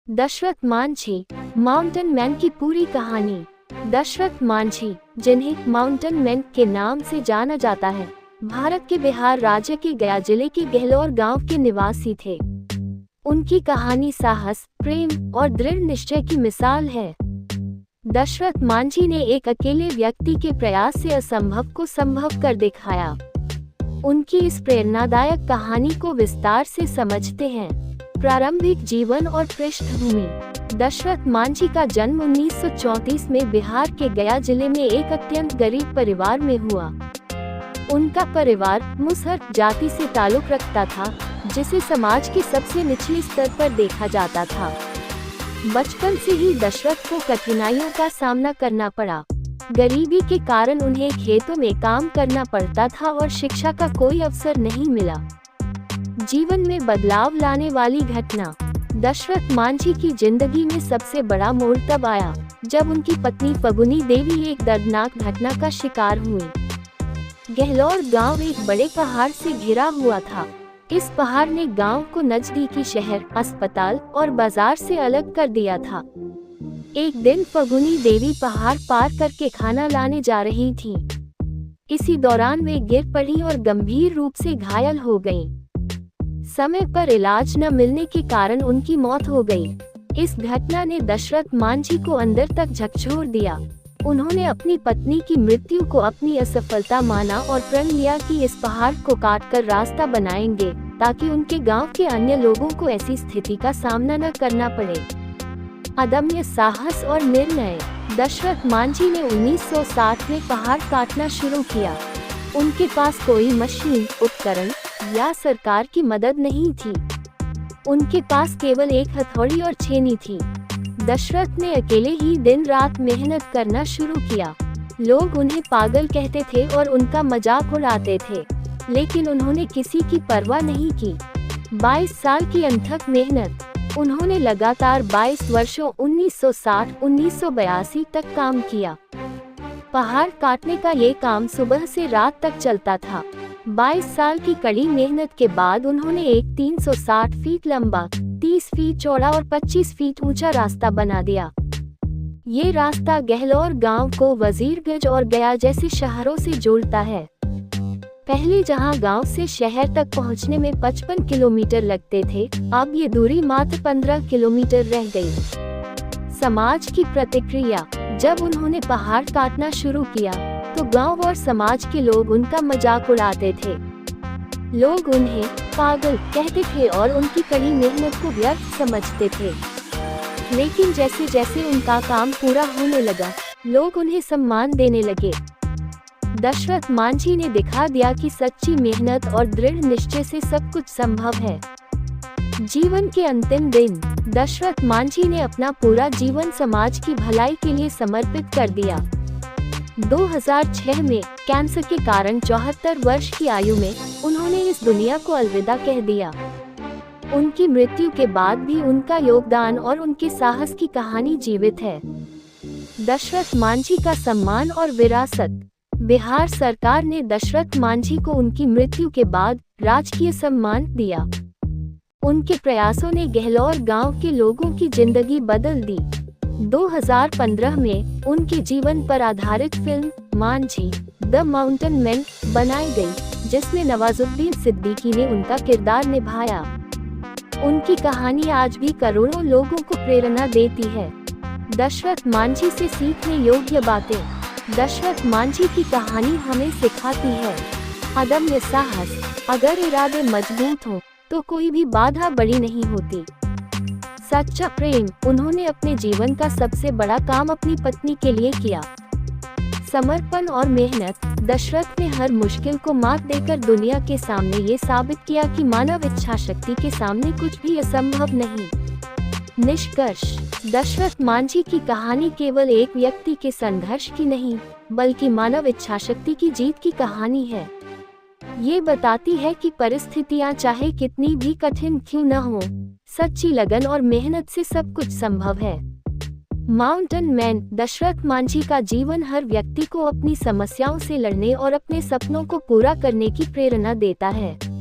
Dashrath Manjhi, mountain man की पूरी कहानी। दशरथ मांझी, जिन्हें माउंटेन मैन के नाम से जाना जाता है, भारत के बिहार राज्य के गया जिले के गहलोर गांव के निवासी थे। उनकी कहानी साहस, प्रेम और दृढ़ निश्चय की मिसाल है। दशरथ मांझी ने एक अकेले व्यक्ति के प्रयास से असंभव को संभव कर दिखाया। उनकी इस प्रेरणादायक कहानी को विस्तार से समझते हैं। प्रारंभिक जीवन और पृष्ठभूमि। दशरथ मांझी का जन्म 1934 में बिहार के गया जिले में एक अत्यंत गरीब परिवार में हुआ। उनका परिवार मुसहर जाति से ताल्लुक रखता था, जिसे समाज के सबसे निचले स्तर पर देखा जाता था। बचपन से ही दशरथ को कठिनाइयों का सामना करना पड़ा। गरीबी के कारण उन्हें खेतों में काम करना पड़ता था और शिक्षा का कोई अवसर नहीं मिला। जीवन में बदलाव लाने वाली घटना। दशरथ मांझी की जिंदगी में सबसे बड़ा मोड़ तब आया जब उनकी पत्नी फगुनी देवी एक दर्दनाक घटना का शिकार हुई। गहलोर गांव एक बड़े पहाड़ से घिरा हुआ था। इस पहाड़ ने गांव को नजदीकी शहर, अस्पताल और बाजार से अलग कर दिया था। एक दिन फगुनी देवी पहाड़ पार करके खाना लाने जा रही थी। इसी दौरान वे गिर पड़ी और गंभीर रूप से घायल हो गईं। समय पर इलाज न मिलने के कारण उनकी मौत हो गई। इस घटना ने दशरथ मांझी को अंदर तक झकझोर दिया। उन्होंने अपनी पत्नी की मृत्यु को अपनी असफलता माना और प्रण लिया कि इस पहाड़ को काटकर रास्ता बनाएंगे, ताकि उनके गांव के अन्य लोगों को ऐसी स्थिति का सामना न करना पड़े। अदम्य साहस और निर्णय। दशरथ मांझी ने 1960 में पहाड़ काटना शुरू किया। उनके पास कोई मशीन, उपकरण या सरकार की मदद नहीं थी। उनके पास केवल एक हथौड़ी और छेनी थी। दशरथ ने अकेले ही दिन रात मेहनत करना शुरू किया। लोग उन्हें पागल कहते थे और उनका मजाक उड़ाते थे, लेकिन उन्होंने किसी की परवाह नहीं की। 22 साल की अथक मेहनत। उन्होंने लगातार 22 वर्षों 1960-1982 तक काम किया। पहाड़ काटने का ये काम सुबह से रात तक चलता था। 22 साल की कड़ी मेहनत के बाद उन्होंने एक 360 फीट लंबा, 30 फीट चौड़ा और 25 फीट ऊंचा रास्ता बना दिया। ये रास्ता गहलोर गांव को वजीरगंज और गया जैसे शहरों से जोड़ता है। पहले जहां गांव से शहर तक पहुंचने में 55 किलोमीटर लगते थे, अब ये दूरी मात्र 15 किलोमीटर रह गई। समाज की प्रतिक्रिया। जब उन्होंने पहाड़ काटना शुरू किया तो गांव और समाज के लोग उनका मजाक उड़ाते थे। लोग उन्हें पागल कहते थे और उनकी कड़ी मेहनत को व्यर्थ समझते थे। लेकिन जैसे जैसे उनका काम पूरा होने लगा, लोग उन्हें सम्मान देने लगे। दशरथ मांझी ने दिखा दिया कि सच्ची मेहनत और दृढ़ निश्चय से सब कुछ संभव है। जीवन के अंतिम दिन। दशरथ मांझी ने अपना पूरा जीवन समाज की भलाई के लिए समर्पित कर दिया। 2006 में कैंसर के कारण 74 वर्ष की आयु में उन्होंने इस दुनिया को अलविदा कह दिया। उनकी मृत्यु के बाद भी उनका योगदान और उनके साहस की कहानी जीवित है। दशरथ मांझी का सम्मान और विरासत। बिहार सरकार ने दशरथ मांझी को उनकी मृत्यु के बाद राजकीय सम्मान दिया। उनके प्रयासों ने गहलोर गांव के लोगों की जिंदगी बदल दी। 2015 में उनके जीवन पर आधारित film Manjhi the mountain man बनाई गई, जिसमें नवाजुद्दीन सिद्दीकी ने उनका किरदार निभाया। उनकी कहानी आज भी करोड़ों लोगों को प्रेरणा देती है। दशरथ मांझी से सीखने योग्य बातें। दशरथ मांझी की कहानी हमें सिखाती है अदम्य साहस। अगर इरादे मजबूत हों तो कोई भी बाधा बड़ी नहीं होती। सच्चा प्रेम। उन्होंने अपने जीवन का सबसे बड़ा काम अपनी पत्नी के लिए किया। समर्पण और मेहनत। दशरथ ने हर मुश्किल को मात देकर दुनिया के सामने ये साबित किया कि मानव इच्छा शक्ति के सामने कुछ भी असंभव नहीं। निष्कर्ष। दशरथ मांझी की कहानी केवल एक व्यक्ति के संघर्ष की नहीं, बल्कि मानव इच्छा शक्ति की जीत की कहानी है। ये बताती है कि परिस्थितियां चाहे कितनी भी कठिन क्यों न हो, सच्ची लगन और मेहनत से सब कुछ संभव है। Mountain man. दशरथ मांझी का जीवन हर व्यक्ति को अपनी समस्याओं से लड़ने और अपने सपनों को पूरा करने की प्रेरणा देता है।